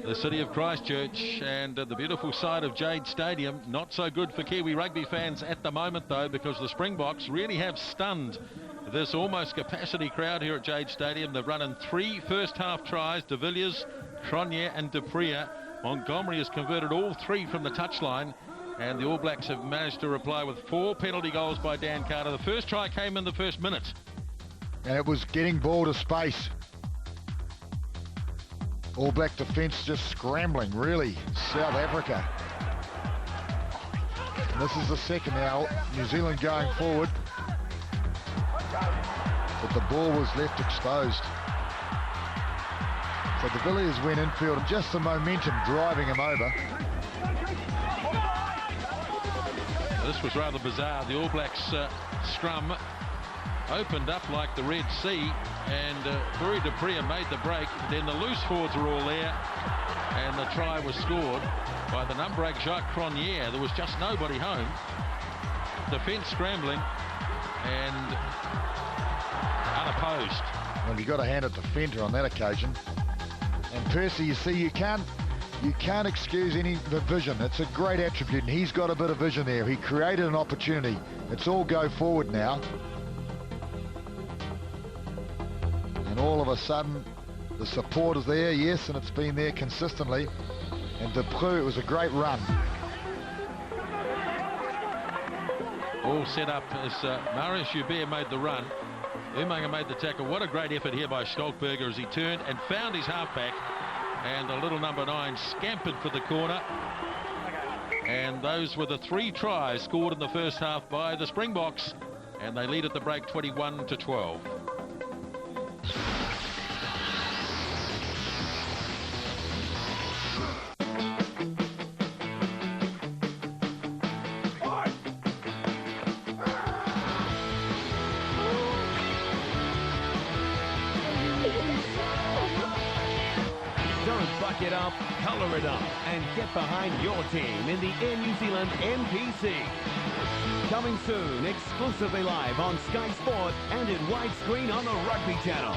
the city of Christchurch, and the beautiful side of Jade Stadium. Not so good for Kiwi rugby fans at the moment, though, because the Springboks really have stunned this almost capacity crowd here at Jade Stadium. They've run in 3 first-half tries: De Villiers, Cronje and De Pria. Montgomery has converted all 3 from the touchline, and the All Blacks have managed to reply with 4 penalty goals by Dan Carter. The first try came in the first minute. And it was getting ball to space. All Black defence just scrambling, really. South Africa. And this is the second now. New Zealand going forward. But the ball was left exposed. So De Villiers went infield, and just the momentum driving him over. This was rather bizarre. The All Blacks scrum opened up like the Red Sea, and Buri De Pria made the break. Then the loose forwards were all there, and the try was scored by the number 8 Jacques Cronje. There was just nobody home. Defence scrambling and unopposed. Well, you've got to hand it to Fenter on that occasion. And Percy, you see, you can't excuse any the vision. It's a great attribute, and he's got a bit of vision there. He created an opportunity. It's all go forward now. And all of a sudden, the support is there, yes, and it's been there consistently. And De Preux, it was a great run. All set up as Marius Joubert made the run. Umaga made the tackle. What a great effort here by Stolkberger as he turned and found his halfback. And the little number 9 scampered for the corner. And those were the 3 tries scored in the first half by the Springboks. And they lead at the break 21-12. It up, colour it up, and get behind your team in the Air New Zealand NPC. Coming soon, exclusively live on Sky Sport and in widescreen on the Rugby Channel.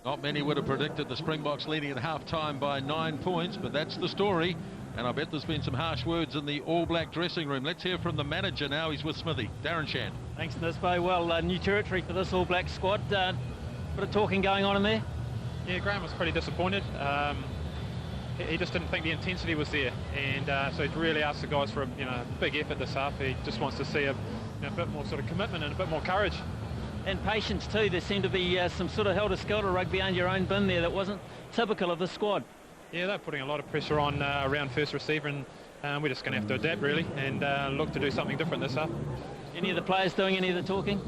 Not many would have predicted the Springboks leading at half-time by 9 points, but that's the story. And I bet there's been some harsh words in the All Black dressing room. Let's hear from the manager now. He's with Smithy. Darren Shand. Thanks, Nisbo. Well, new territory for this All Black squad. Bit of talking going on in there. Yeah, Graham was pretty disappointed. He just didn't think the intensity was there, and so he really asked the guys for a big effort this half. He just wants to see a bit more sort of commitment and a bit more courage. And patience too. There seemed to be some sort of helter-skelter rugby on your own bin there that wasn't typical of the squad. Yeah, they're putting a lot of pressure on around first receiver, and we're just going to have to adapt really and look to do something different this half. Any of the players doing any of the talking?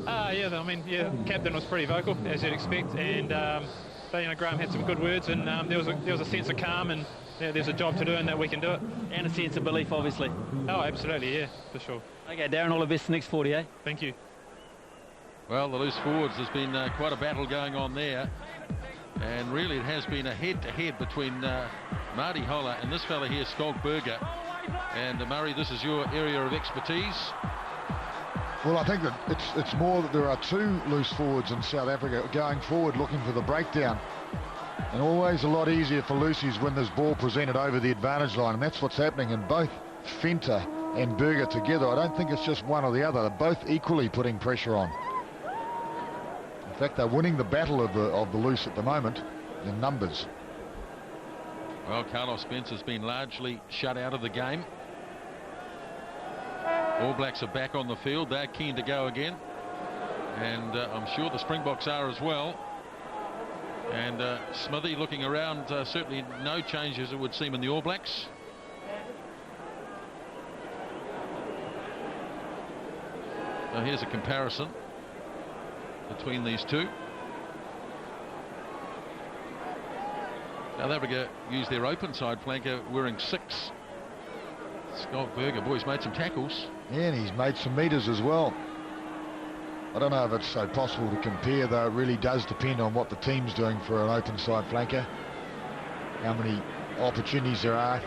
Yeah, captain was pretty vocal, as you'd expect, and Graham had some good words, and there was a sense of calm, and there's a job to do and that we can do it. And a sense of belief, obviously. Oh, absolutely, yeah, for sure. Okay, Darren, all the best the next 40, eh? Thank you. Well, the loose forwards, there's been quite a battle going on there. And really it has been a head-to-head between Marty Holler and this fella here, Stolkberger. And Murray, this is your area of expertise. Well, I think that it's more that there are 2 loose forwards in South Africa going forward looking for the breakdown. And always a lot easier for loosies when there's ball presented over the advantage line. And that's what's happening in both Fenter and Berger together. I don't think it's just one or the other. They're both equally putting pressure on. In fact, they're winning the battle of the loose at the moment in numbers. Well, Carlos Spence has been largely shut out of the game. All Blacks are back on the field. They're keen to go again. And I'm sure the Springboks are as well. And Smithy looking around, certainly no changes it would seem in the All Blacks. Now here's a comparison between these two. South Africa used their open side flanker wearing 6. Stolkberger, boy, he's made some tackles. Yeah, and he's made some meters as well. I don't know if it's so possible to compare, though. It really does depend on what the team's doing for an open side flanker, how many opportunities there are.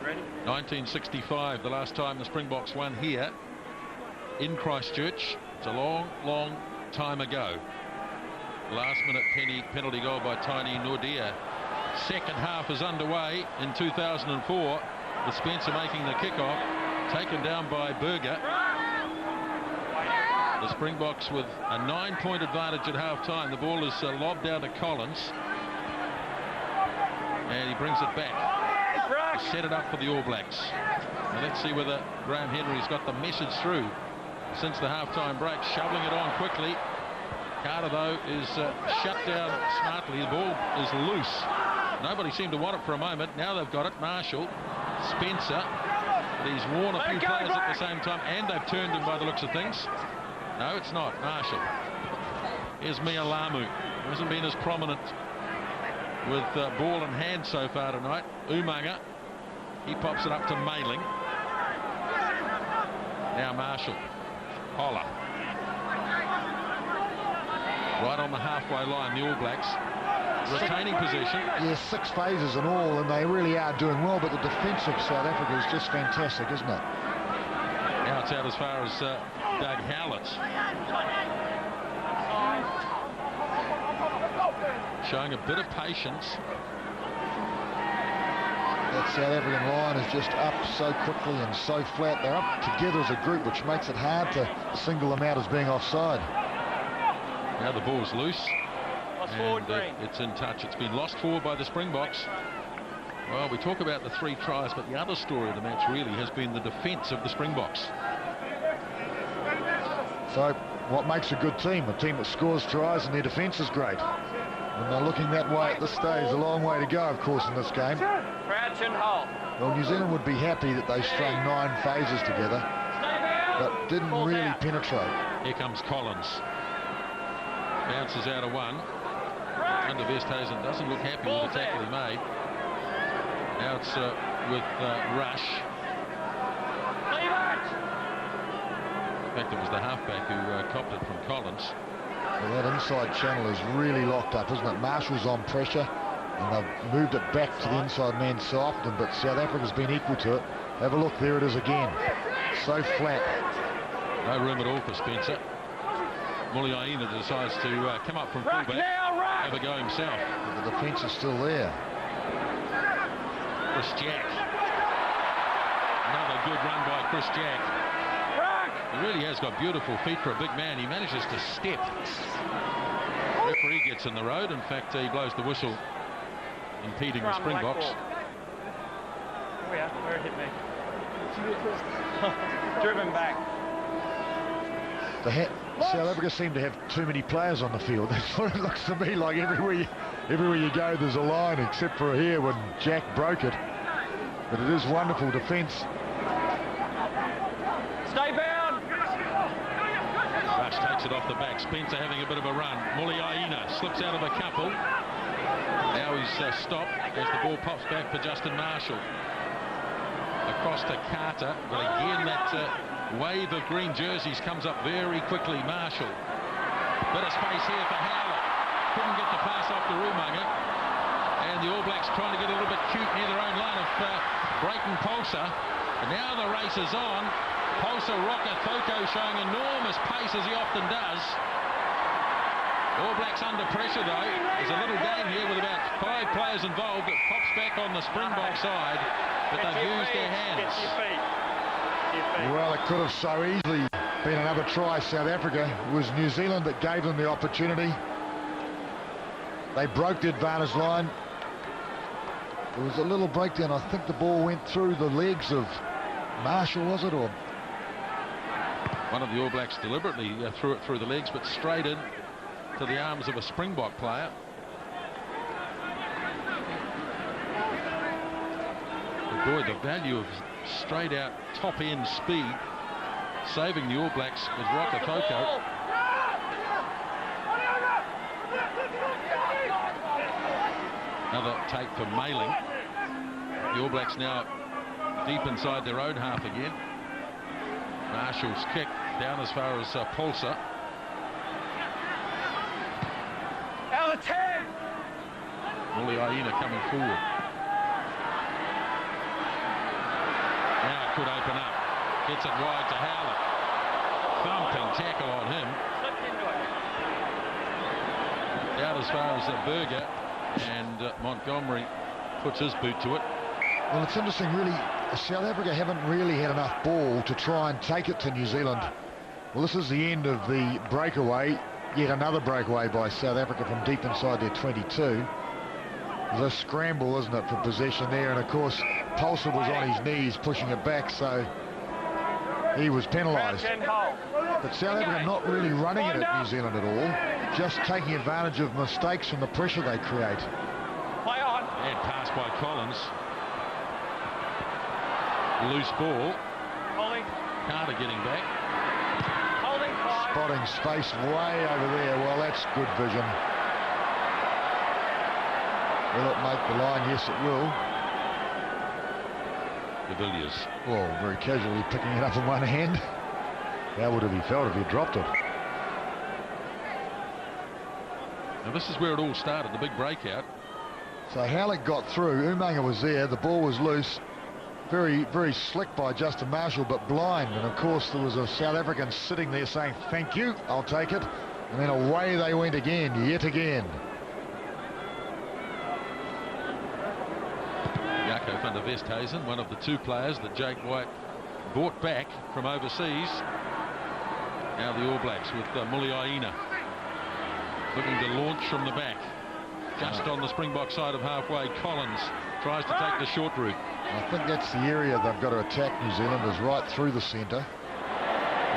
1965, the last time the Springboks won here in Christchurch. It's a long, long time ago. Last minute penalty goal by Tiny Nordia. Second half is underway in 2004 with Spencer making the kickoff, taken down by Berger. The Springboks with a 9-point advantage at half time. The ball is lobbed out to Collins and he brings it back to set it up for the All Blacks. Now let's see whether Graham Henry's got the message through since the half-time break. Shoveling it on quickly. Carter, though, is shut down smartly. The ball is loose. Nobody seemed to want it for a moment. Now they've got it. Marshall, Spencer. But he's worn a few players at the same time, and they've turned him by the looks of things. No, it's not. Marshall. Here's Mia Lamu. Hasn't been as prominent with ball in hand so far tonight. Umaga. He pops it up to Mailing. Now Marshall. Holler. Right on the halfway line, the All Blacks retaining possession. Yeah, 6 phases in all, and they really are doing well, but the defence of South Africa is just fantastic, isn't it? Now it's out as far as Doug Howlett. Showing a bit of patience. That South African line is just up so quickly and so flat. They're up together as a group, which makes it hard to single them out as being offside. Now the ball's loose. And it's in touch. It's been lost forward by the Springboks. Well, we talk about the 3 tries, but the other story of the match really has been the defence of the Springboks. So what makes a good team? A team that scores tries and their defence is great. And they're looking that way at this stage. A long way to go, of course, in this game. Crouch and hold. Well, New Zealand would be happy that they strung 9 phases together, but didn't really penetrate. Here comes Collins. Bounces out of one. Van der Westhuizen doesn't look happy with the tackle he made. Now it's with Rush. In fact, it was the halfback who copped it from Collins. Well, that inside channel is really locked up, isn't it? Marshall's on pressure, and they've moved it back to the inside man Softon, but South Africa's been equal to it. Have a look, there it is again. So flat. No room at all for Spencer. Muliaina decides to come up from fullback, have a go himself. But the defence is still there. Chris Jack. Another good run by Chris Jack. He really has got beautiful feet for a big man. He manages to step. The referee gets in the road. In fact, he blows the whistle, impeding the Springboks. Where it hit me. Driven back. South Africa seem to have too many players on the field. That's what it looks to me like. Everywhere you go, there's a line, except for here when Jack broke it. But it is wonderful defence. Stay bound. Rush takes it off the back. Spencer having a bit of a run. Muliaina slips out of a couple. Now he's stopped as the ball pops back for Justin Marshall. Across to Carter. But again, that wave of green jerseys comes up very quickly. Marshall. Bit of space here for Howlett. Couldn't get the pass off to Umaga. And the All Blacks trying to get a little bit cute near their own line of Brayton Polsa. And now the race is on. Polsa Rokafoko showing enormous pace as he often does. All Blacks under pressure though. There's a little game here with about 5 players involved. It pops back on the Springbok side, but they've used their hands. Well, it could have so easily been another try. South Africa. It was New Zealand that gave them the opportunity. They broke the advantage line. There was a little breakdown. I think the ball went through the legs of Marshall, was it? Or one of the All Blacks deliberately threw it through the legs, but straight in to the arms of a Springbok player. But boy, the value of straight out top end speed saving the All Blacks was Rokafoko. Another take for Mailing. The All Blacks now deep inside their own half again. Marshall's kick down as far as Polsa. Out of 10. Muliaina coming forward. Now it could open up. Gets it wide to Howlett. Thumping tackle on him. Slipped into it. Out as far as Berger, and Montgomery puts his boot to it. Well, it's interesting, really. South Africa haven't really had enough ball to try and take it to New Zealand. Well, this is the end of the breakaway. Yet another breakaway by South Africa from deep inside their 22. There's a scramble, isn't it, for possession there, and of course Paulson was on his knees pushing it back, so he was penalised. But South Africa not really running it at New Zealand at all, just taking advantage of mistakes from the pressure they create. Play on. And pass by Collins. Loose ball. Holding. Carter getting back. Holding. 5. Spotting space way over there. Well, that's good vision. Will it make the line? Yes, it will. De Villiers. Well, very casually picking it up in one hand. How would have he felt if he dropped it? Now this is where it all started, the big breakout. So Howlett got through. Umaga was there. The ball was loose. Very, very slick by Justin Marshall, but blind. And of course there was a South African sitting there saying, thank you, I'll take it. And then away they went again, yet again. Jaco van der Westhuizen, one of the two players that Jake White brought back from overseas. Now the All Blacks with Muliaina looking to launch from the back. Just on the Springbok side of halfway, Collins tries to take the short route. I think that's the area they've got to attack New Zealand, is right through the centre.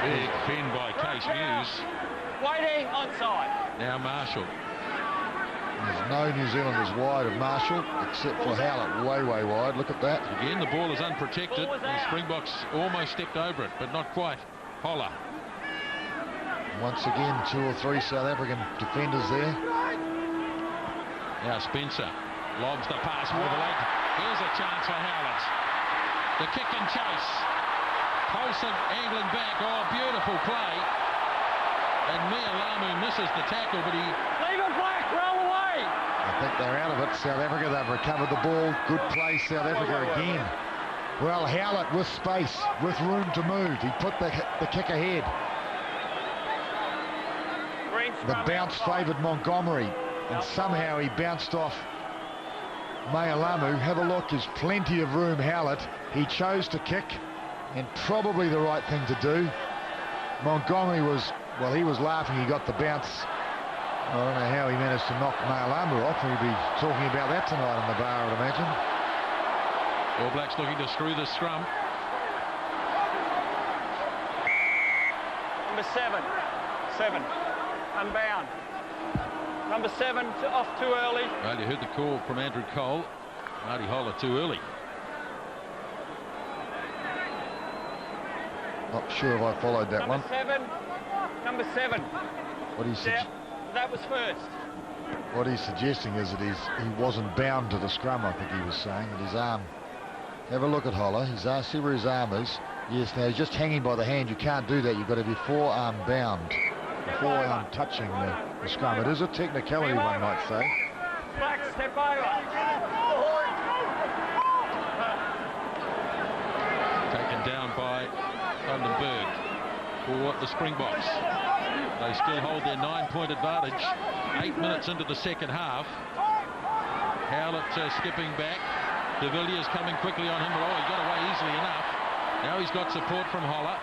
Big fin by Case Muse. Waiting onside. Now Marshall. There's no New Zealanders wide of Marshall, except for Howlett, way wide. Look at that. Again, the ball is unprotected. The Springboks almost stepped over it, but not quite. Holler. Once again, 2 or 3 South African defenders there. Now Spencer lobs the pass with the leg. Here's a chance for Howlett. The kick and chase. Paulson angling back. Oh, beautiful play. And Mia Lamu misses the tackle, but he... Leave it black. Roll away. I think they're out of it. South Africa, they've recovered the ball. Good play, South Africa again. Well, Howlett with space, with room to move. He put the kick ahead. The bounce favoured Montgomery, and somehow he bounced off Mayalamu. Have a look, there's plenty of room, Howlett. He chose to kick, and probably the right thing to do. Montgomery was, well, he was laughing, he got the bounce. I don't know how he managed to knock Mayalamu off. We'll be talking about that tonight in the bar, I'd imagine. All Blacks looking to screw the scrum. Number 7. Unbound. Number 7 off too early. Well, you heard the call from Andrew Cole. Marty Holler too early. Not sure if I followed that one. Number 7. What he's that was first. What he's suggesting is that he wasn't bound to the scrum, I think he was saying, that his arm. Have a look at Holler. His arm, see where his arm is. Yes, now he's just hanging by the hand. You can't do that. You've got to be forearm bound. Forearm touching the scrum. It is a technicality, one might say. Black, step over. Taken down by Vandenberg for the Springboks. They still hold their 9-point advantage. 8 minutes into the second half. Howlett skipping back. De Villiers coming quickly on him. Oh, he got away easily enough. Now he's got support from Holler.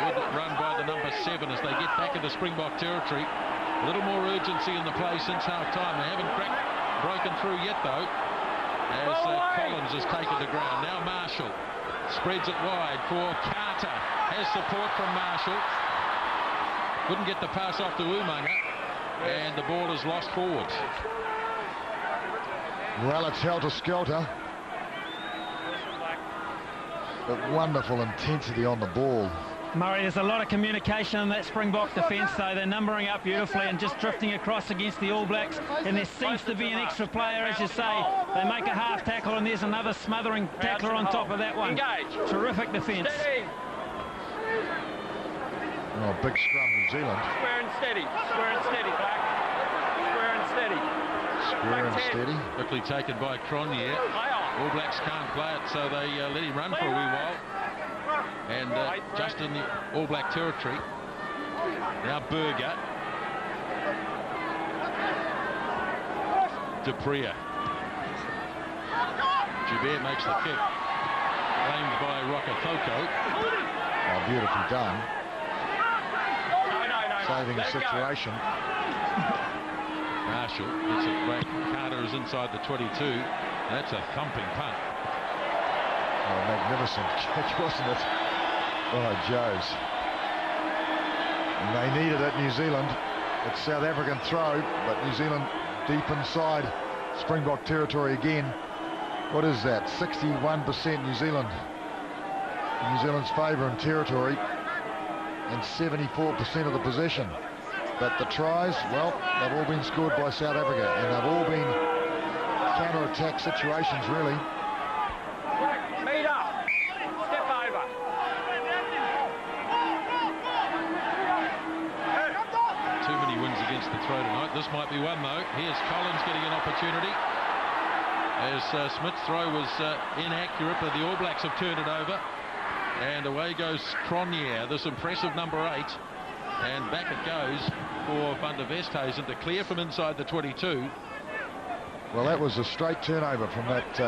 Good run by the number 7 as they get back into Springbok territory. A little more urgency in the play since half-time. They haven't broken through yet, though, as Collins has taken the ground. Now Marshall spreads it wide for Carter. Has support from Marshall. Couldn't get the pass off to Umaga, and the ball is lost forward. Well, it's helter-skelter. But wonderful intensity on the ball. Murray, there's a lot of communication in that Springbok defence, though. They're numbering up beautifully and just drifting across against the All Blacks. And there seems to be an extra player, as you say. They make a half tackle, and there's another smothering tackler on top of that one. Engage. Terrific defence. Oh, big scrum, New Zealand. Square and steady. Square and steady, Black. Square and steady. Square and steady. Quickly taken by Cronje. Play on. All Blacks can't play it, so they let him run for a wee while. And just in the All Black territory. Now Berger. Dupria. Joubert makes the kick. Claimed by Rokafoko. Oh, beautifully done. Saving a situation. Marshall gets it back. Carter is inside the 22. That's a thumping punt. Oh, magnificent catch, wasn't it? Oh, Joes. And they needed it, New Zealand. It's South African throw, but New Zealand deep inside Springbok territory again. What is that? 61% New Zealand. New Zealand's favour in territory, and 74% of the possession. But the tries, well, they've all been scored by South Africa, and they've all been counter-attack situations, really. Meet up. Step over. Too many wins against the throw tonight. This might be one, though. Here's Collins getting an opportunity. As Smith's throw was inaccurate, but the All Blacks have turned it over. And away goes Cronje, this impressive number 8. And back it goes for Van der Westhuizen to clear from inside the 22. Well, that was a straight turnover from that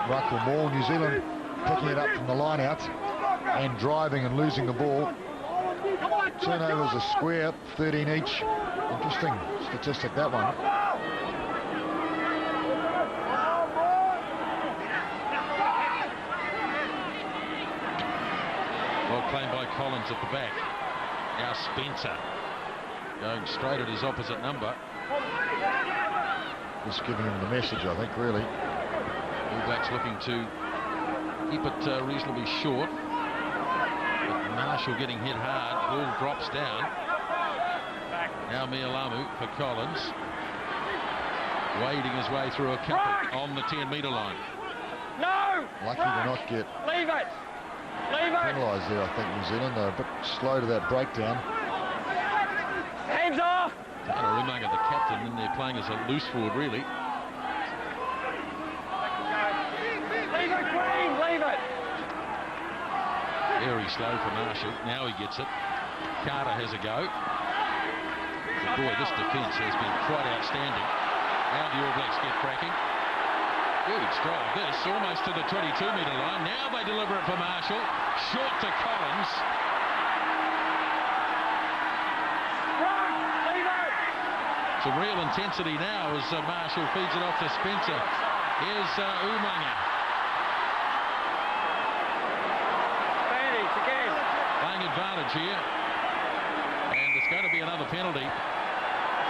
ruckle ball. New Zealand picking it up from the line out and driving and losing the ball. Turnovers are square, 13 each. Interesting statistic, that one. Well claimed by Collins at the back. Now Spencer going straight at his opposite number. Just giving him the message, I think, really. All Blacks looking to keep it reasonably short. But Marshall getting hit hard. Ball drops down. Now Mialamu for Collins. Wading his way through a couple on the 10-metre line. No! Lucky to not get Leave it! Leave it! penalised there, I think, New Zealand. They're a bit slow to that breakdown. Hands off! Carter Umaga, the captain, in there playing as a loose forward, really. Leave it, Green! Leave it! Very slow for Marshall. Now he gets it. Carter has a go. But boy, this defence has been quite outstanding. Now the All Blacks get cracking. Good strike. This almost to the 22-metre line. Now they deliver it for Marshall. Short to Collins. Some real intensity now as Marshall feeds it off to Spencer. Here's Umaga. Advantage again. Playing advantage here. And it's going to be another penalty.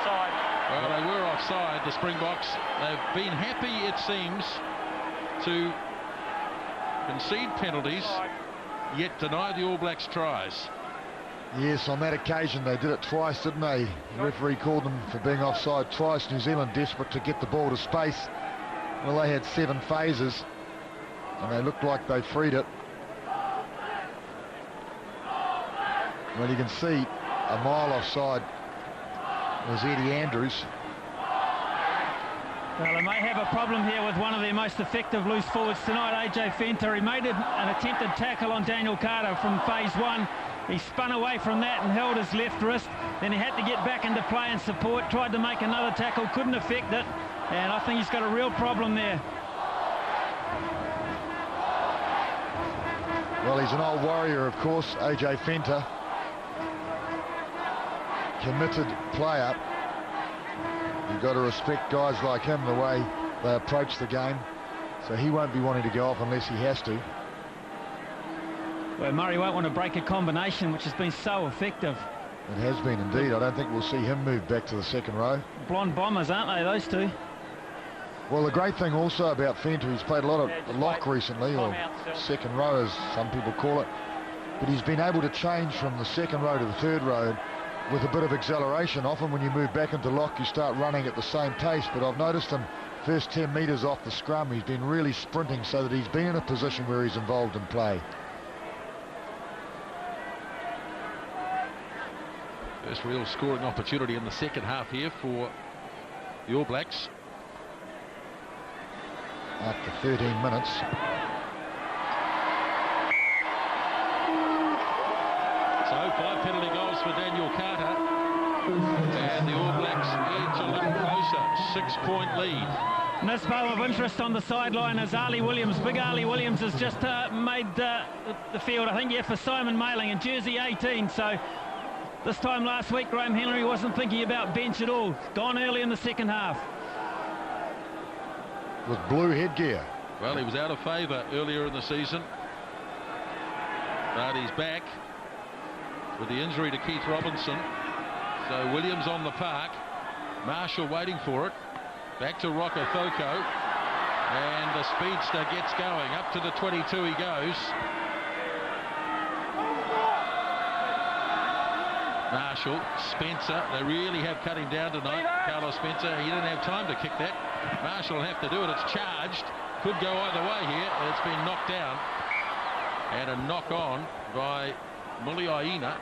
Side. Well, they were offside, the Springboks. They've been happy, it seems, to concede penalties, yet deny the All Blacks tries. Yes, on that occasion they did it twice, didn't they? The referee called them for being offside twice. New Zealand desperate to get the ball to space. Well, they had 7 phases, and they looked like they freed it. Well, you can see a mile offside was Eddie Andrews. Well, they may have a problem here with one of their most effective loose forwards tonight, AJ Fenter. He made an attempted tackle on Daniel Carter from phase 1. He spun away from that and held his left wrist. Then he had to get back into play and support. Tried to make another tackle, couldn't affect it. And I think he's got a real problem there. Well, he's an old warrior, of course, AJ Fenter. Committed player. You've got to respect guys like him, the way they approach the game. So he won't be wanting to go off unless he has to. Well, Murray won't want to break a combination which has been so effective. It has been indeed. I don't think we'll see him move back to the second row. Blonde bombers, aren't they, those two? Well, the great thing also about Fenter, he's played a lot of lock recently, or second row as some people call it. But he's been able to change from the second row to the third row with a bit of acceleration. Often when you move back into lock, you start running at the same pace. But I've noticed him first 10 metres off the scrum, he's been really sprinting so that he's been in a position where he's involved in play. First real scoring opportunity in the second half here for the All Blacks. after 13 minutes. So 5 penalty goals for Daniel Carter. And the All Blacks edge a little closer. 6-point lead. Nisbo of interest on the sideline as Ali Williams. Big Ali Williams has just made the field, I think, yeah, for Simon Mailing in jersey 18. So this time last week, Graham Henry wasn't thinking about bench at all. Gone early in the second half. With blue headgear. Well, he was out of favour earlier in the season. But he's back with the injury to Keith Robinson. So Williams on the park. Marshall waiting for it. Back to Rocco Thoko. And the speedster gets going. Up to the 22 he goes. Marshall, Spencer, they really have cut him down tonight. Carlos Spencer, he didn't have time to kick that. Marshall will have to do it. It's charged. Could go either way here. It's been knocked down. And a knock on by Muliaina.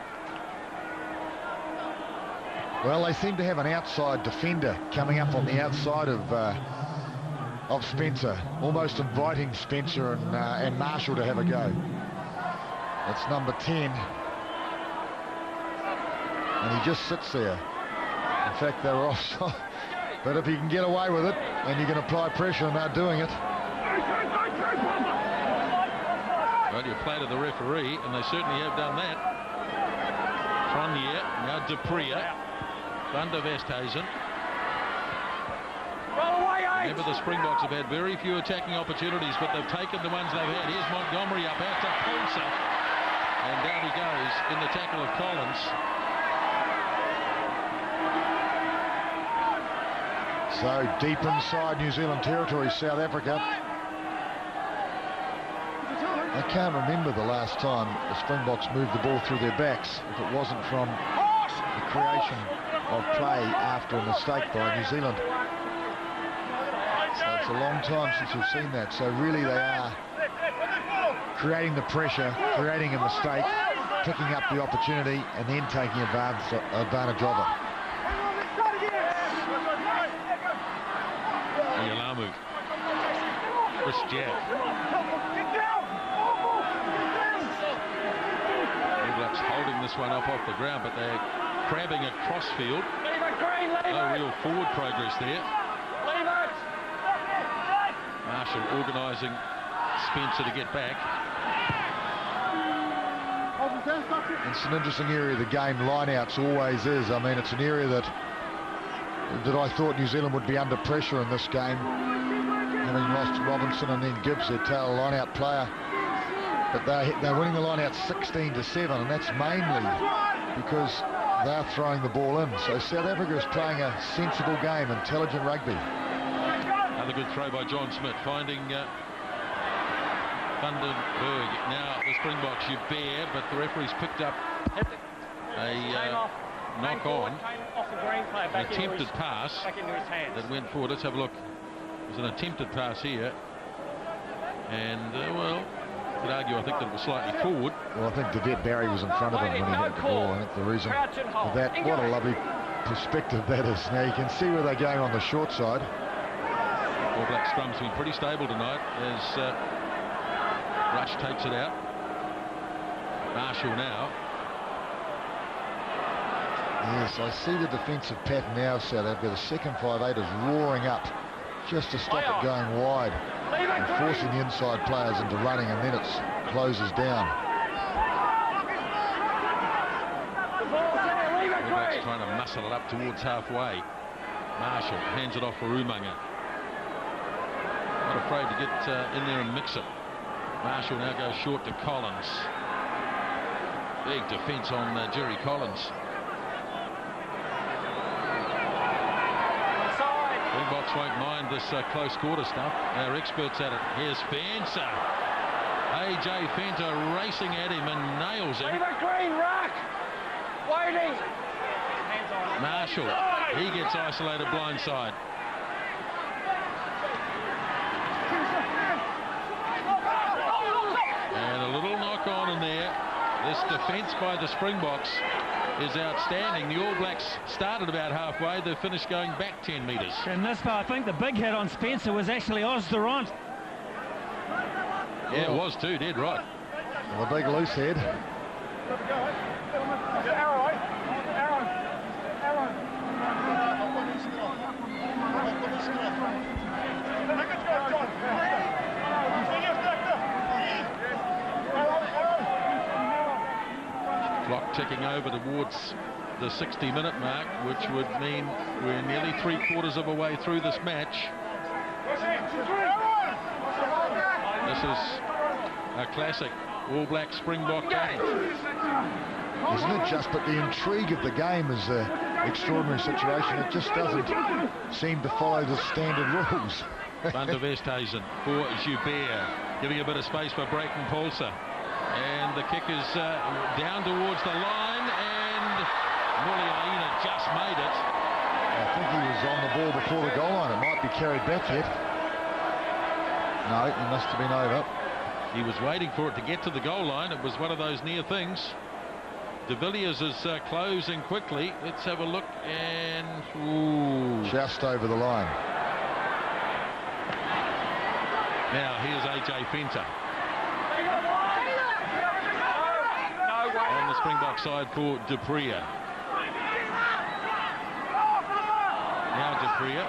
Well, they seem to have an outside defender coming up on the outside of Spencer, almost inviting Spencer and Marshall to have a go. That's number 10. And he just sits there. In fact, they were offside. But if you can get away with it and you can apply pressure and they're doing it. Well, you play to the referee, and they certainly have done that. Tronier, now Dupria, Van der Westhuizen. Remember, the Springboks have had very few attacking opportunities, but they've taken the ones they've had. Here's Montgomery up out to Pulser. And down he goes in the tackle of Collins. So deep inside New Zealand territory, South Africa. I can't remember the last time the Springboks moved the ball through their backs if it wasn't from the creation of play after a mistake by New Zealand. So it's a long time since we've seen that. So really they are creating the pressure, creating a mistake, picking up the opportunity and then taking advantage of it. Ialamu. Chris Jack. Holding this one up off the ground, but they're crabbing across field. No real forward progress there. Marshall organising Spencer to get back. It's an interesting area of the game. Lineouts always is. I mean, it's an area that I thought New Zealand would be under pressure in this game, having lost Robinson and then Gibbs, their tail lineout player. But they're winning the line out 16-7, and that's mainly because they're throwing the ball in. So South Africa is playing a sensible game, intelligent rugby. Another good throw by John Smith, finding Vandenberg. Now the Springboks, you bear, but the referee's picked up a knock on. An attempted pass that went forward. Let's have a look. There's an attempted pass here. And, well, you could argue, I think, that it was slightly forward. Well, I think Devette Barry was in front of him when he hit the ball. I think the reason for that, what a lovely perspective that is. Now you can see where they're going on the short side. All Black scrum's been pretty stable tonight as Rush takes it out. Marshall now. Yes, I see the defensive pattern now, South Africa. The second 5'8" is roaring up just to stop it going wide and forcing the inside players into running, and then it closes down. Everyone's trying to muscle it up towards halfway. Marshall hands it off for Umaga. Not afraid to get in there and mix it. Marshall now goes short to Collins. Big defence on Jerry Collins. Springboks won't mind this close quarter stuff. They're experts at it. Here's Fencer. AJ Fencer racing at him and nails him. Green, rock. Waiting. Marshall, he gets isolated blindside. And a little knock on in there. This defence by the Springboks is outstanding. The All Blacks started about halfway. They've finished going back 10 metres. And this part, I think the big hit on Spencer was actually Oz Durant. Yeah, it was too, dead right. Well, a big loose head. Clock ticking over towards the 60-minute mark, which would mean we're nearly 3/4 of a way through this match. This is a classic All Black Springbok game. Isn't it just? But the intrigue of the game is an extraordinary situation. It just doesn't seem to follow the standard rules. Van der Westhuizen for Joubert, giving a bit of space for Brayton Paulser. And the kick is down towards the line, and Muliaina just made it. I think he was on the ball before the goal line. It might be carried back yet. No, he must have been over. He was waiting for it to get to the goal line. It was one of those near things. De Villiers is closing quickly. Let's have a look, and ooh. Just over the line. Now here's AJ Fenter. On the Springbok side for Dupria. Now Dupria.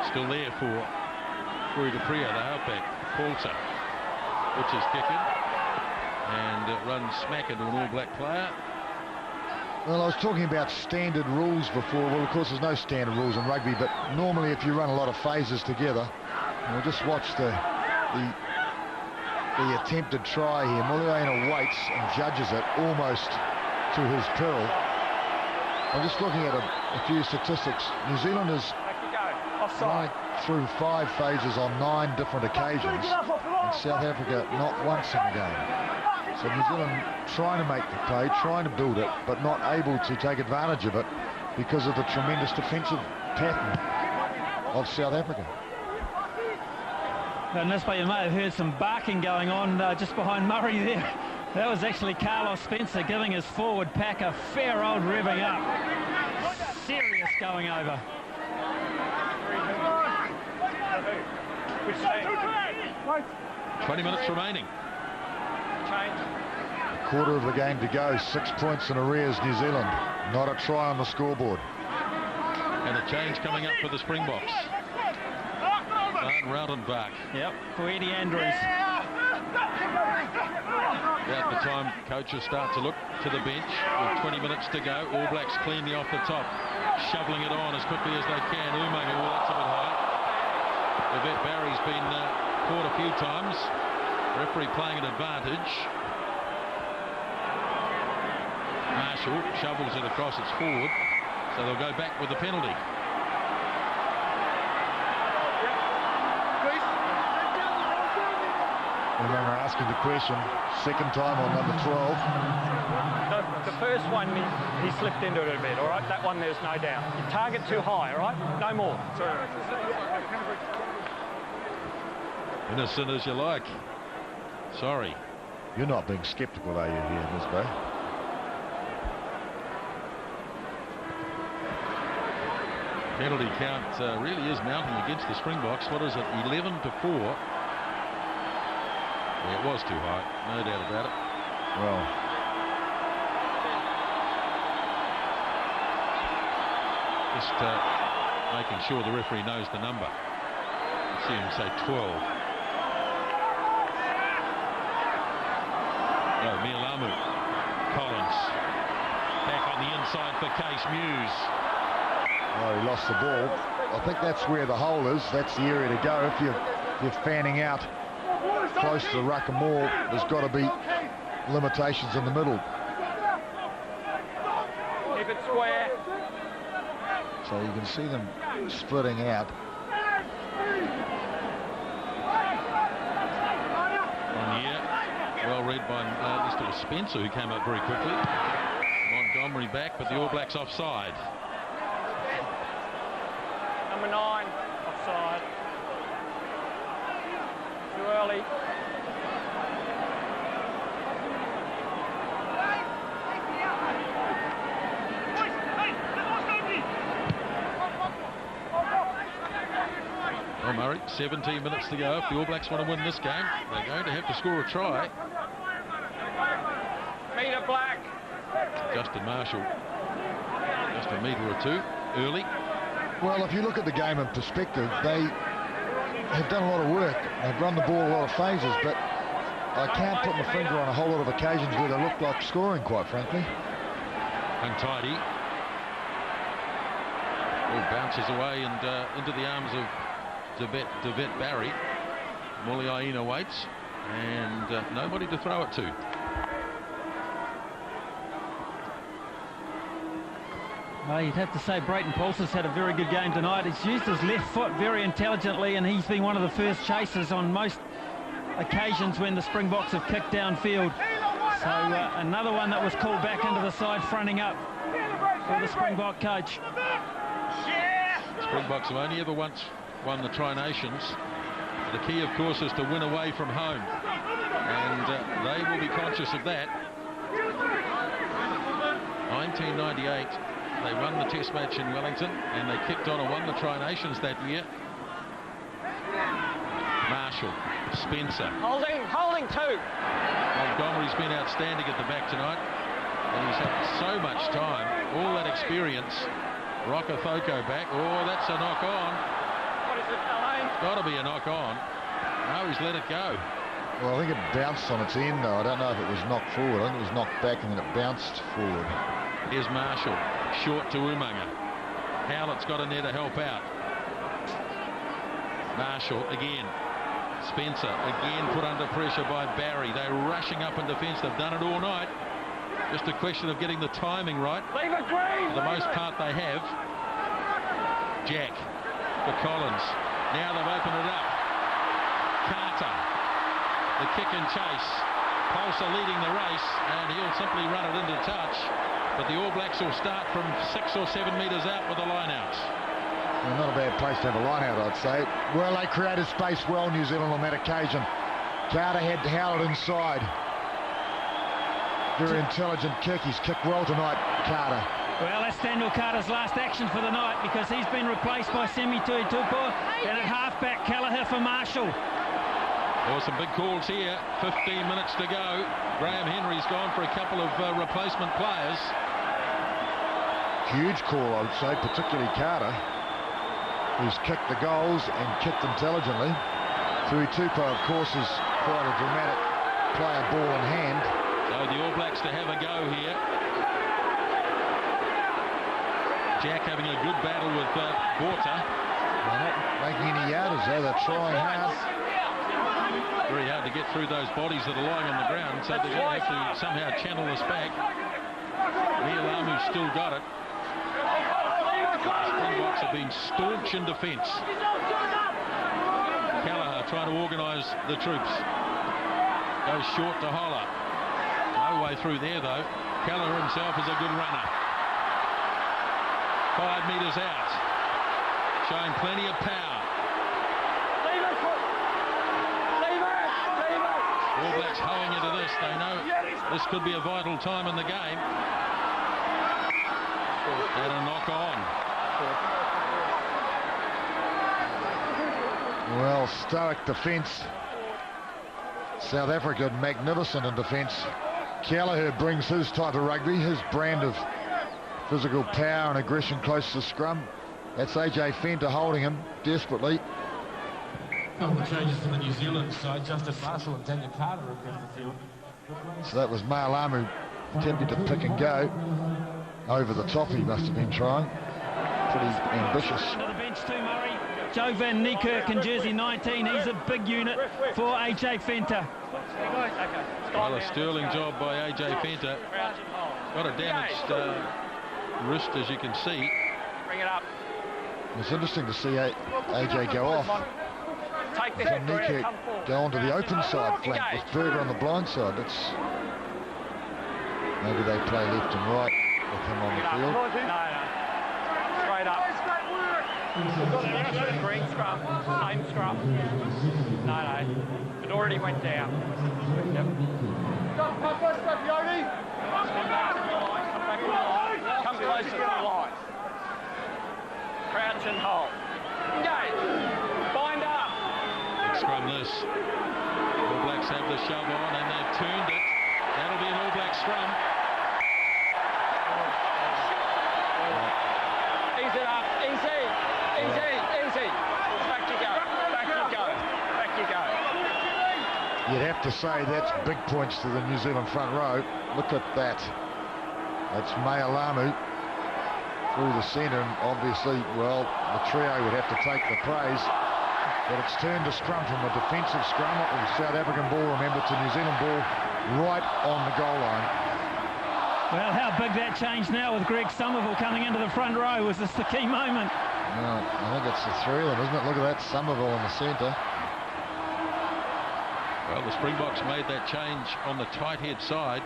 Still there for Dupria, the halfback. Paulser, which is kicking. And it runs smack into an All Black player. Well, I was talking about standard rules before. Well, of course, there's no standard rules in rugby, but normally if you run a lot of phases together, we'll just watch the attempted try here. Muliaina waits and judges it almost to his peril. I'm just looking at a few statistics. New Zealand has run through 5 phases on 9 different occasions, and South Africa not once in the game. So New Zealand trying to make the play, trying to build it, but not able to take advantage of it because of the tremendous defensive pattern of South Africa. And this way you may have heard some barking going on just behind Murray there. That was actually Carlos Spencer giving his forward pack a fair old revving up. Serious going over. 20 minutes remaining. A quarter of the game to go. 6 points in arrears, New Zealand. Not a try on the scoreboard. And a change coming up for the Springboks. Van Rautenbach. Yep, for Eddie Andrews. About the time coaches start to look to the bench with 20 minutes to go. All Blacks cleanly off the top, shoveling it on as quickly as they can. Umaga, well, that's a bit high. Yvette Barry's been caught a few times. Referee playing an advantage. Marshall shovels it across its forward, so they'll go back with the penalty. Remember asking the question, second time on number 12. The first one, he slipped into it a bit, all right? That one, there's no doubt. You target too high, all right? No more. Innocent as you like. Sorry. You're not being sceptical, are you, here, Ms. Bay? Penalty count really is mounting against the Springboks. What is it, 11-4? Yeah, it was too high, no doubt about it. Well, just making sure the referee knows the number. I see him say 12. No, Mialamu. Collins. Back on the inside for Case Muse. oh, he lost the ball. I think that's where the hole is. That's the area to go. If you're fanning out close to the ruck and maul, there's got to be limitations in the middle. Keep it square. So you can see them splitting out. On here, well read by this little Spencer, who came up very quickly. Montgomery back, but the All Blacks offside. Number 9, offside. Too early. 17 minutes to go. If the All Blacks want to win this game, they're going to have to score a try. Meter black. Justin Marshall, just a metre or two early. Well, if you look at the game in perspective, they have done a lot of work. They've run the ball a lot of phases, but I can't put my finger on a whole lot of occasions where they look like scoring, quite frankly. Untidy. Ball bounces away and into the arms of Devet Barry. Muliaina waits, and nobody to throw it to. Well, you'd have to say Brayton Paulson's had a very good game tonight. He's used his left foot very intelligently, and he's been one of the first chasers on most occasions when the Springboks have kicked downfield. So another one that was called back into the side, fronting up for the Springbok coach. Springboks have only ever once won the Tri-Nations. The key, of course, is to win away from home, and they will be conscious of that. 1998, they won the Test match in Wellington, and they kicked on and won the Tri-Nations that year. Marshall, Spencer. Holding two. Montgomery's been outstanding at the back tonight, and he's had so much time, all that experience. Rokafoko back. Oh, that's a knock on. What is it, Elaine? It's got to be a knock on. No, he's let it go. Well, I think it bounced on its end, though. I don't know if it was knocked forward. I think it was knocked back and then it bounced forward. Here's Marshall, short to Umaga. Howlett's got in there to help out. Marshall again. Spencer again put under pressure by Barry. They're rushing up in defence. They've done it all night. Just a question of getting the timing right. Leave it green. For the most part they have. Jack for Collins. Now they've opened it up. Carter. The kick and chase. Pulsar leading the race, and he'll simply run it into touch. But the All Blacks will start from 6 or 7 metres out with the line-outs. Well, not a bad place to have a line-out, I'd say. Well, they created space well, New Zealand, on that occasion. Carter had Howlett inside. Very intelligent kick. He's kicked well tonight, Carter. Well, that's Daniel Carter's last action for the night, because he's been replaced by Semi Tuitupo, and at halfback, Kelleher for Marshall. Well, some big calls here. 15 minutes to go. Graham Henry's gone for a couple of replacement players. Huge call, I would say, particularly Carter, who's kicked the goals and kicked intelligently. Tuitupo, of course, is quite a dramatic player, ball in hand. So the All Blacks to have a go here. Jack having a good battle with Porter. They're not making any yardage, though. They're trying hard. Very hard to get through those bodies that are lying on the ground, so they're going to have to somehow channel this back. Nialamu's still got it. Springboks have been staunch in defence. Kelleher trying to organise the troops. Goes short to Holler. No way through there, though. Kelleher himself is a good runner. 5 metres out. Showing plenty of power. All Blacks hoeing into this. They know this could be a vital time in the game. And a knock on. Well, stoic defence. South Africa magnificent in defence. Kelleher brings his type of rugby, his brand of physical power and aggression close to scrum. That's AJ Fenter holding him desperately. The changes in the New Zealand side, Justin Marshall and Daniel Carter across the field. So that was Maalamu attempting to pick and go. Over the top he must have been trying. Pretty ambitious. To the bench too, Murray. Joe Van Niekerk in jersey 19. He's a big unit for AJ Fenter. Well, a sterling job by AJ Fenter. Got a damaged wrist, as you can see. Bring it up. It's interesting to see AJ go off. Take the Van hit. Niekerk go onto the open side flank with Berger on the blind side. That's maybe they play left and right with him on the field. No. Straight up. Green scrum. Same scrum. No. It already went down. Yep. Come back to the line. Come closer to the line. Crouch and hold. Engage. Bind up. All Blacks have the shove on and they've turned it. That'll be an All Black scrum. Easy up, easy. Back you go. You'd have to say that's big points to the New Zealand front row. Look at that. That's Maialamu through the centre, and obviously, well, the trio would have to take the praise. But it's turned a scrum from a defensive scrum, the South African ball, remember, to New Zealand ball right on the goal line. Well, how big that change now with Greg Somerville coming into the front row. Was this the key moment? No, I think it's the three of them, isn't it? Look at that, Somerville in the centre. Well, the Springboks made that change on the tight head side,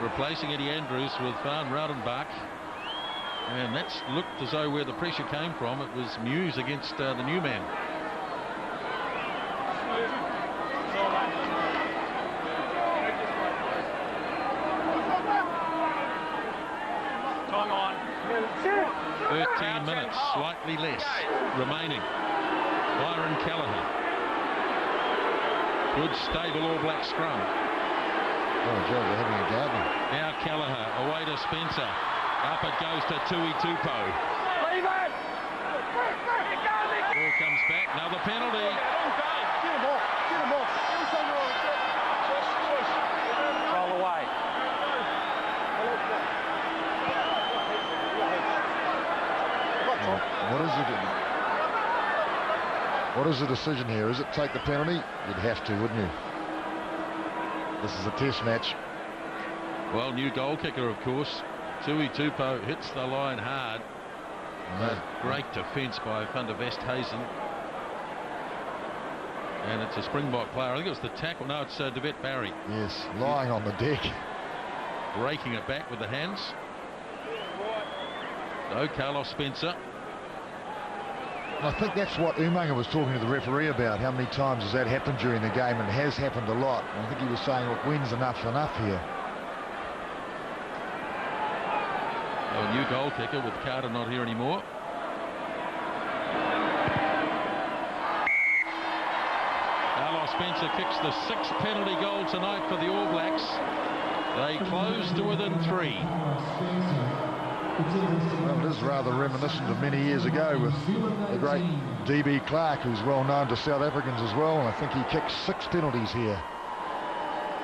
replacing Eddie Andrews with Van Roudenbach. And that's looked as though where the pressure came from, it was Muse against the new man. Time on. 13 minutes, slightly less remaining. Byron Kelleher. Good stable All Black scrum. Oh, Joe, they're having a garden. Now Kelleher away to Spencer. Up it goes to Tui Tupo. Leave it! Ball comes back. Another penalty. Get him off. Roll away. What is the decision here? Is it take the penalty? You'd have to, wouldn't you? This is a test match. Well, new goal kicker, of course. Tui Tupo hits the line hard. Great defence by Van der Westhuizen. And it's a Springbok player. I think it was the tackle. No, it's Devet Barry. Yes, lying on the deck. Raking it back with the hands. No, Carlos Spencer. I think that's what Umaga was talking to the referee about. How many times has that happened during the game? And it has happened a lot. I think he was saying, look, when's enough here? A new goal kicker with Carter not here anymore. Carlos Spencer kicks the 6th penalty goal tonight for the All Blacks. They close to within 3. Well, it is rather reminiscent of many years ago with the great D.B. Clark, who's well known to South Africans as well, and I think he kicked 6 penalties here.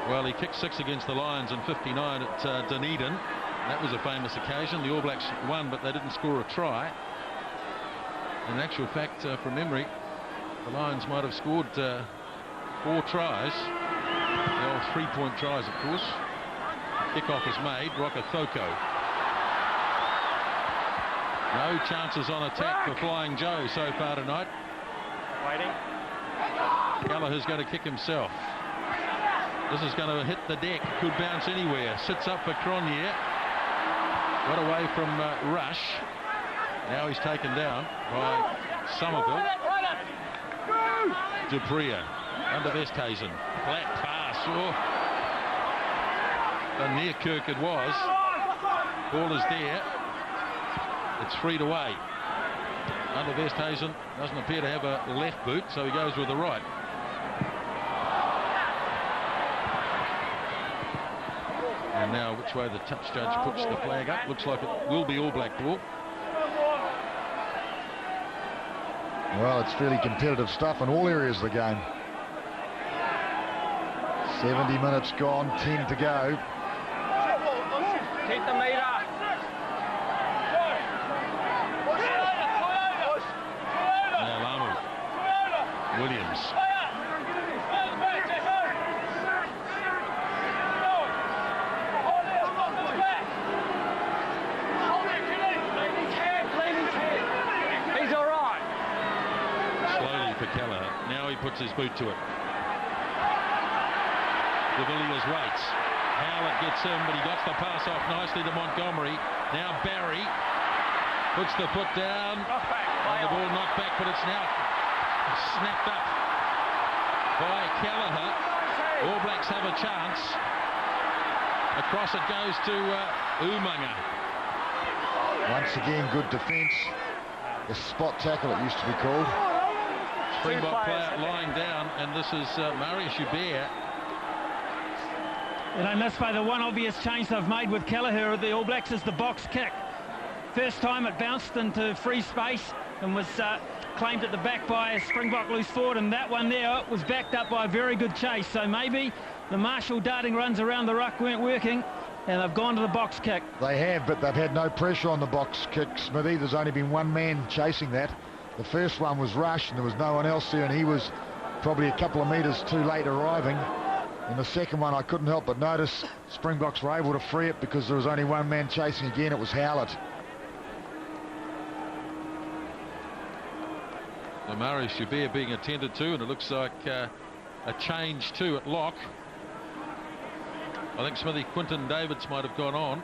Well, he kicked 6 against the Lions in '59 at Dunedin. That was a famous occasion. The All Blacks won, but they didn't score a try. In actual fact, from memory, the Lions might have scored 4 tries. They all 3-point tries, of course. Kickoff is made. Roka Thoko. No chances on attack for Flying Joe so far tonight. Waiting. Gallagher's going to kick himself. This is going to hit the deck. Could bounce anywhere. Sits up for Cronje. Got away from Rush. Now he's taken down by Somerville. Dupria under Westhuizen. Flat pass. Oh. And near Kirk it was. Ball is there. It's freed away. Under Westhuizen doesn't appear to have a left boot, so he goes with the right. And now which way the touch judge puts the flag up. Looks like it will be All Black ball. Well, it's fairly competitive stuff in all areas of the game. 70 minutes gone, 10 to go. Keep the meter. Now Lamu. Williams. He's all right. Slowly for Keller. Now he puts his boot to it. De Villiers waits. Howlett gets him, but he got the pass off nicely to Montgomery. Now Barry puts the foot down. And the ball knocked back, but it's now snapped up by Kelleher. All Blacks have a chance. Across it goes to Umaga. Once again, good defence. A spot tackle, it used to be called. Springbok player lying down, and this is Marius Joubert. And I missed by the one obvious change they've made with Kelleher of the All Blacks is the box kick. First time it bounced into free space and was claimed at the back by a Springbok loose forward, and that one there was backed up by a very good chase. So maybe the Marshall darting runs around the ruck weren't working, and they've gone to the box kick. They have, but they've had no pressure on the box kick, Smithy. There's only been one man chasing that. The first one was Rush, and there was no one else there, and he was probably a couple of metres too late arriving. In the second one, I couldn't help but notice Springboks were able to free it because there was only one man chasing again. It was Howlett. The Marius Joubert being attended to, and it looks like a change too at lock. I think Smithy Quinton Davids might have gone on.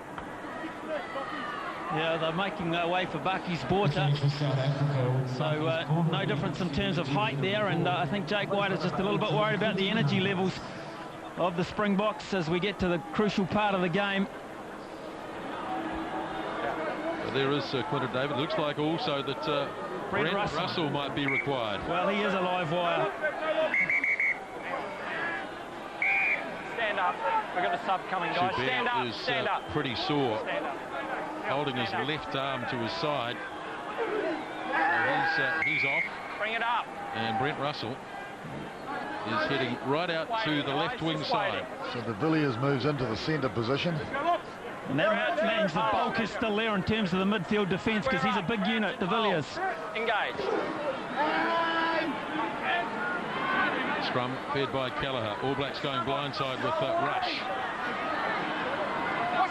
Yeah, they're making their way for Bucky's Borta. So no difference in terms of height there, and I think Jake White is just a little bit worried about the energy levels of the Springboks as we get to the crucial part of the game. There is Quinton David. Looks like also that Brent Russell might be required. Well, he is a live wire. Stand up. We've got a sub coming, guys. Joubert Stand up. is Stand up. pretty sore, Stand up. holding his left arm to his side. He's off. Bring it up. And Brent Russell is heading right out to the left wing side. So de Villiers moves into the centre position. And that means the bulk is still there in terms of the midfield defence, because he's a big unit, de Villiers. Engage. Scrum fed by Kelleher. All Blacks going blindside with Rush.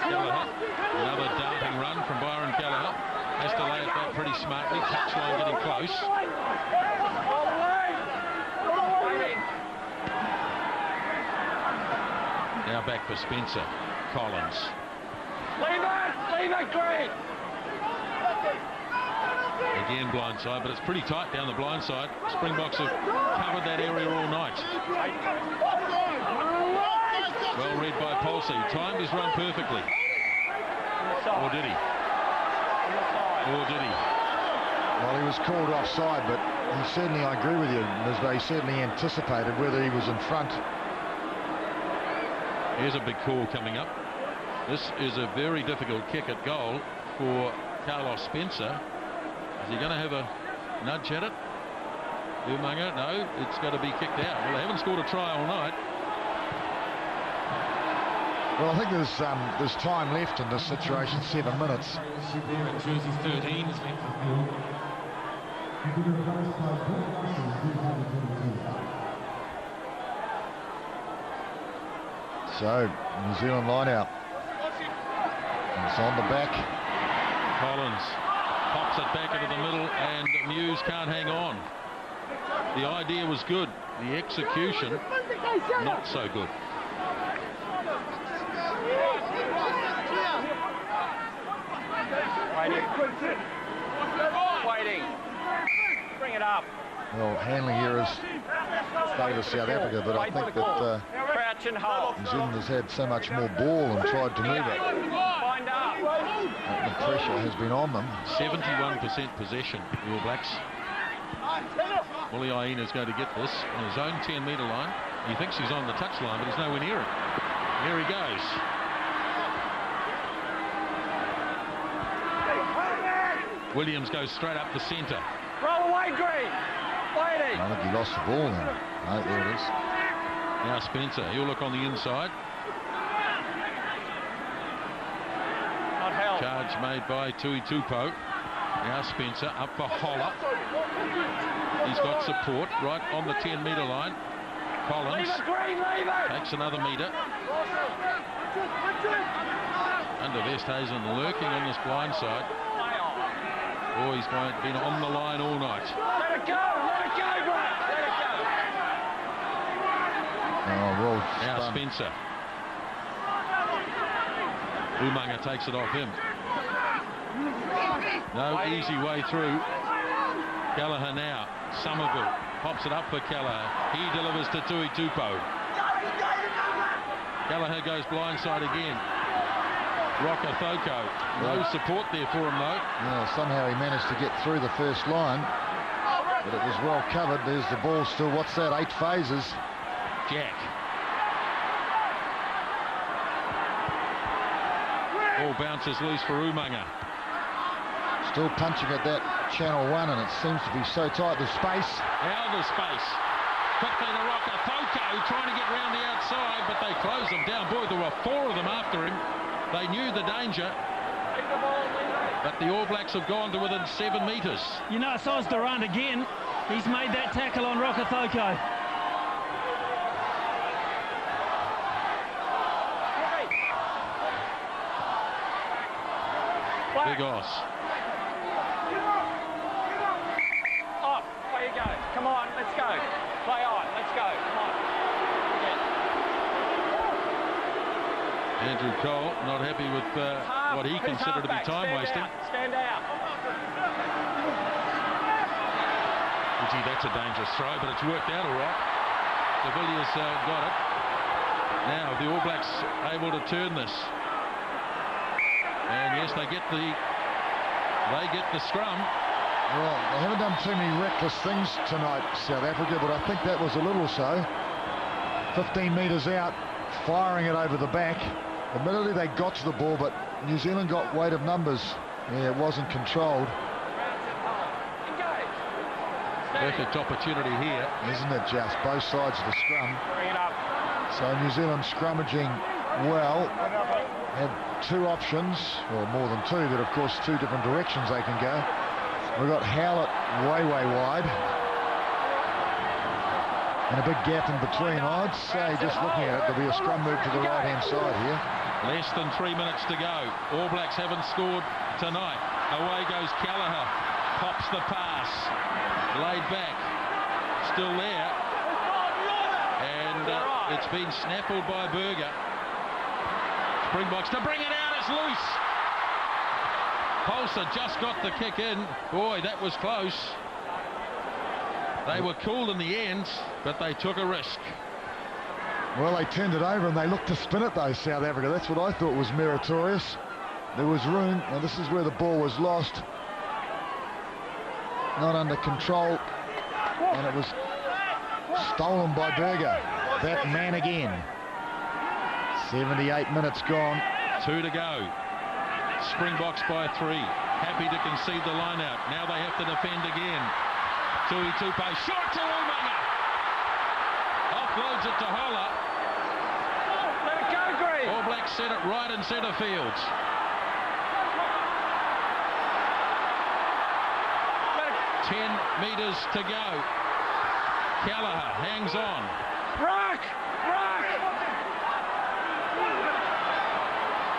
Kelleher, another darting run from Byron Kelleher. Has to lay it back pretty smartly. Touchline getting close. Now back for Spencer. Collins. Leave it, Green. Again blindside, but it's pretty tight down the blind side. Springboks have covered that area all night. Well read by Polsey. Timed his run perfectly. Or did he? Or did he? Well, he was called offside, but he certainly, I agree with you, Nisbet, he certainly anticipated whether he was in front. Here's a big call coming up. This is a very difficult kick at goal for Carlos Spencer. Is he going to have a nudge at it? Umaga? No, it's got to be kicked out. Well, they haven't scored a try all night. Well, I think there's time left in this situation, 7 minutes. Jersey 13 is left for field. So, New Zealand line out. It's on the back. Collins pops it back into the middle, and Muse can't hang on. The idea was good. The execution, not so good. Waiting. Bring it up. Well, handling errors favour South Africa, but I think that Crouch and hold. New Zealand has had so much more ball and tried to move it. Find up. The pressure has been on them. 71% possession, the All Blacks. Willie Aina is going to get this on his own 10-metre line. He thinks he's on the touchline, but he's nowhere near it. There he goes. Williams goes straight up the centre. Roll away, Green. Waiting. I think he lost the ball now. No, there it is. Now Spencer, he'll look on the inside. Not held. Charge made by Tui Tupo. Now Spencer up for Holler. He's got support right on the 10-metre line. Collins Leave it, Green, leave it. takes another metre. Under Westhuizen lurking on this blind side. Oh, he's been on the line all night. Let it go, Brad. Let it go. Oh, well Now spun. Spencer. Umaga takes it off him. No easy way through. Kelleher now. Somerville pops it up for Kelleher. He delivers to Tui Tupo. Kelleher goes blindside again. Rocker Thoko. No support there for him though. Yeah, somehow he managed to get through the first line. but it was well covered. There's the ball still. What's that? 8 phases. Jack. Ball bounces loose for Umaga. Still punching at that channel 1, and it seems to be so tight. The space. Out of the space. Quickly to Rokatoko, trying to get round the outside, but they close them down. Boy, there were 4 of them after him. They knew the danger. But the All Blacks have gone to within 7 metres. You know, Sos Durant again. He's made that tackle on Rokatoko. Big Oz. Off. There you go. Come on, let's go. Play on. Let's go. Come on. Andrew Cole not happy with what he considered to be time wasting. Stand out. Gee, that's a dangerous throw, but it's worked out all right. De Villiers got it. Now the All Blacks able to turn this. And yes, they get the scrum. Well, they haven't done too many reckless things tonight, South Africa, but I think that was a little so. 15 metres out, firing it over the back. Admittedly, they got to the ball, but New Zealand got weight of numbers. Yeah, it wasn't controlled. Perfect opportunity here. Isn't it just? Both sides of the scrum. Bring it up. So New Zealand scrummaging well. Had 2 options, or more than 2, but of course 2 different directions they can go. We've got Howlett way wide. And a big gap in between. I'd say, just looking at it, there'll be a scrum move to the right-hand side here. Less than 3 minutes to go. All Blacks haven't scored tonight. Away goes Callagher. Pops the pass. Laid back. Still there. And it's been snaffled by Berger. Springboks to bring it out. It's loose. Polster just got the kick in. Boy, that was close. They were cool in the end, but they took a risk. Well, they turned it over and they looked to spin it though, South Africa. That's what I thought was meritorious. There was room. Now this is where the ball was lost. Not under control. And it was stolen by Berger. That man again. 78 minutes gone. 2 to go. Springboks by 3. Happy to concede the line out. Now they have to defend again. Tui Tupai, short to Umaga. Offloads it to Holler. Let it go, Green. All Blacks set it right in centre fields. Let it... 10 metres to go. Callagher hangs on. Rock!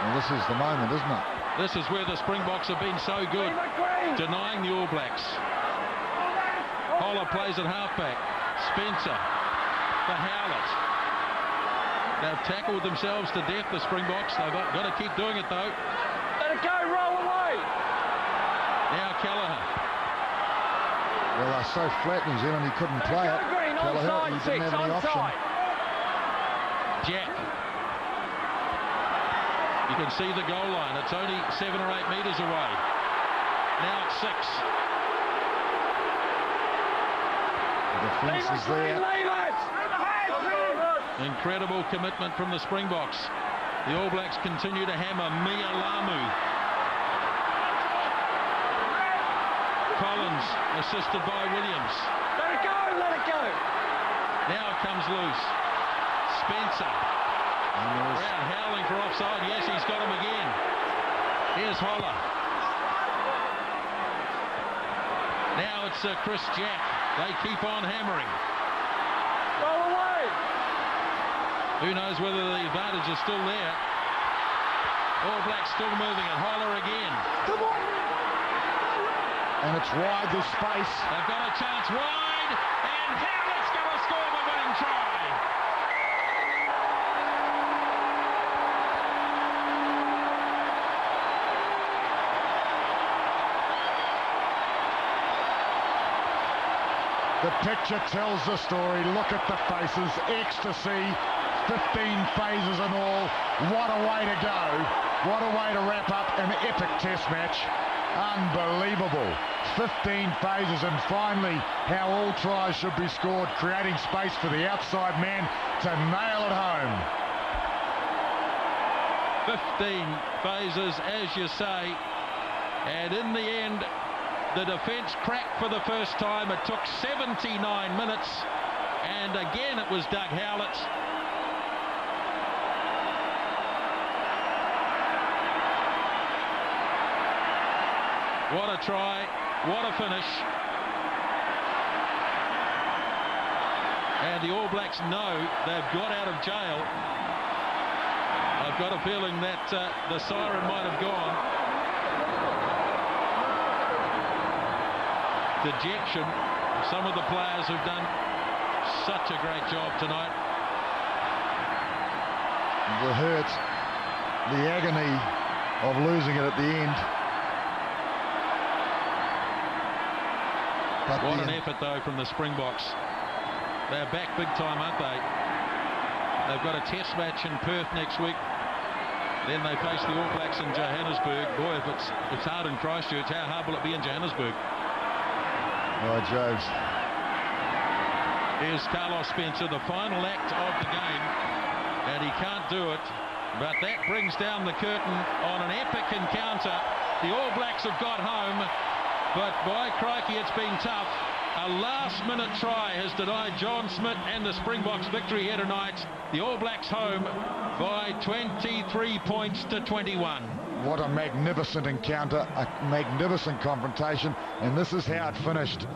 Well, this is the moment, isn't it? This is where the Springboks have been so good, denying the All Blacks. Holler plays at halfback. Spencer for Howlett. They've tackled themselves to death, the Springboks. They've got to keep doing it though. Let it go, roll away. Now Callagher. Well, they're so flat, New Zealand, he couldn't play it. Callagher, he didn't have any option. Jack. You can see the goal line. It's only 7 or 8 metres away. Now it's 6. The defence is there. Incredible commitment from the Springboks. The All Blacks continue to hammer Mia Lamu. Collins assisted by Williams. Let it go, let it go. Now it comes loose. Spencer. Brown howling for offside. Yes, he's got him again. Here's Holler. Now it's Chris Jack. They keep on hammering. Roll away. Who knows whether the advantage is still there. All Blacks still moving and Holler again. Come on. And it's wide, this space. They've got a chance wide, and Howlett's going to score the winning try. The picture tells the story. Look at the faces. Ecstasy. 15 phases and all. What a way to go. What a way to wrap up an epic test match. Unbelievable. 15 phases, and finally how all tries should be scored, creating space for the outside man to nail it home. 15 phases, as you say, and in the end the defence cracked for the first time. It took 79 minutes, and again it was Doug Howlett. What a try, what a finish. And the All Blacks know they've got out of jail. I've got a feeling that the siren might have gone. Dejection. Some of the players have done such a great job tonight. The hurt, the agony of losing it at the end. But what an effort though from the Springboks. They're back big time, aren't they? They've got a test match in Perth next week. Then they face the All Blacks in Johannesburg. Boy, if it's hard in Christchurch, how hard will it be in Johannesburg? Oh, Joves. Here's Carlos Spencer, the final act of the game, and he can't do it. But that brings down the curtain on an epic encounter. The All Blacks have got home, but by crikey, it's been tough. A last-minute try has denied John Smith and the Springboks victory here tonight. The All Blacks home by 23 points to 21. What a magnificent encounter, a magnificent confrontation, and this is how it finished.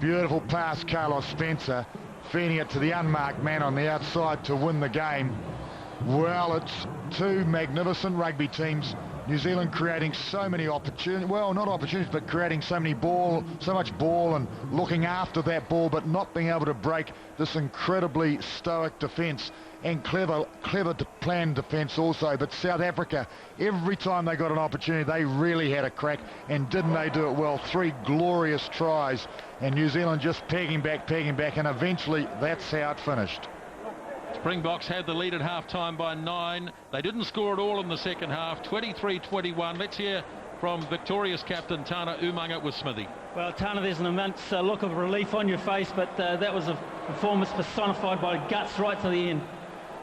Beautiful pass, Carlos Spencer, feeding it to the unmarked man on the outside to win the game. Well, it's two magnificent rugby teams. New Zealand creating so many opportunities, well, not opportunities, but creating so much ball and looking after that ball, but not being able to break this incredibly stoic defence and clever planned defence also. But South Africa, every time they got an opportunity, they really had a crack, and didn't they do it well? 3 glorious tries, and New Zealand just pegging back, and eventually that's how it finished. Springboks had the lead at half-time by 9. They didn't score at all in the second half, 23-21. Let's hear from victorious captain Tana Umaga with Smithy. Well, Tana, there's an immense look of relief on your face, but that was a performance personified by guts right to the end.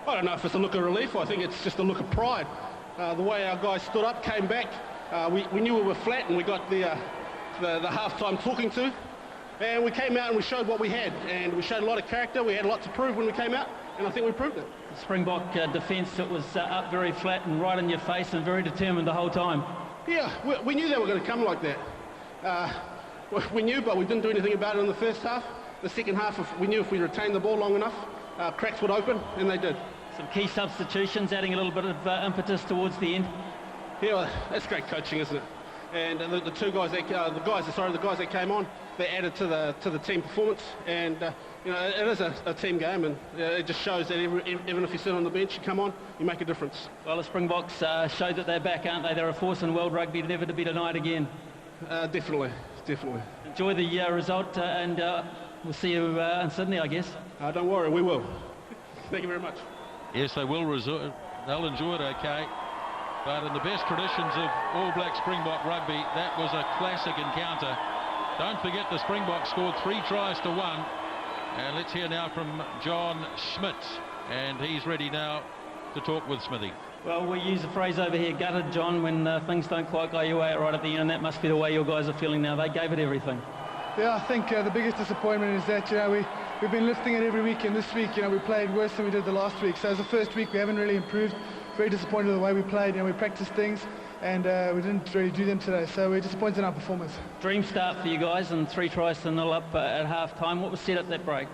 I don't know if it's a look of relief. I think it's just a look of pride. The way our guys stood up, came back. We knew we were flat, and we got the half-time talking to. And we came out and we showed what we had. And we showed a lot of character. We had a lot to prove when we came out. And I think we proved it. The Springbok defence, it was up very flat and right in your face and very determined the whole time. Yeah, we knew they were going to come like that. We knew, but we didn't do anything about it in the first half. The second half, we knew if we retained the ball long enough, cracks would open, and they did. Some key substitutions, adding a little bit of impetus towards the end. Yeah, well, that's great coaching, isn't it? And the guys that came on, they added to the team performance. And you know, it is a team game, and it just shows that even if you sit on the bench, you come on, you make a difference. Well, the Springboks showed that they're back, aren't they? They're a force in world rugby, never to be denied again. Definitely. Enjoy the result, and we'll see you in Sydney, I guess. Don't worry, we will. Thank you very much. Yes, they will. They'll enjoy it, okay. But in the best traditions of All Black Springbok rugby, that was a classic encounter. Don't forget the Springboks scored 3 tries to 1. And let's hear now from John Schmidt. And he's ready now to talk with Smithy. Well, we use the phrase over here, gutted, John, when things don't quite go your way right at the end. And that must be the way your guys are feeling now. They gave it everything. Yeah, I think the biggest disappointment is that, we've been lifting it every week, and this week, we played worse than we did the last week. So as the first week, we haven't really improved. Very disappointed with the way we played. We practiced things, and we didn't really do them today. So we're disappointed in our performance. Dream start for you guys, and 3 tries to 0 up at half-time. What was said at that break?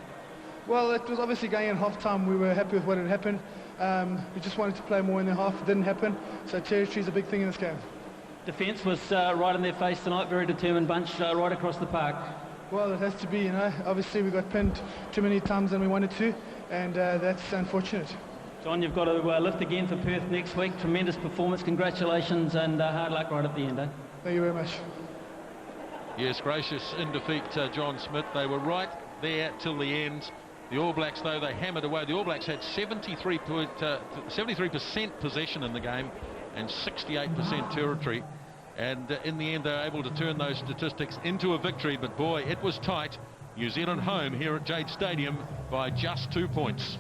Well, it was obviously going in half-time. We were happy with what had happened. We just wanted to play more in the half. It didn't happen. So territory is a big thing in this game. Defence was right in their face tonight. Very determined bunch right across the park. Well, it has to be, Obviously, we got pinned too many times than we wanted to, and that's unfortunate. John, you've got to lift again for Perth next week. Tremendous performance. Congratulations, and hard luck right at the end, eh? Thank you very much. Yes, gracious in defeat, John Smith. They were right there till the end. The All Blacks, though, they hammered away. The All Blacks had 73% possession in the game and 68% territory. And in the end, they're able to turn those statistics into a victory. But boy, it was tight. New Zealand home here at Jade Stadium by just 2 points.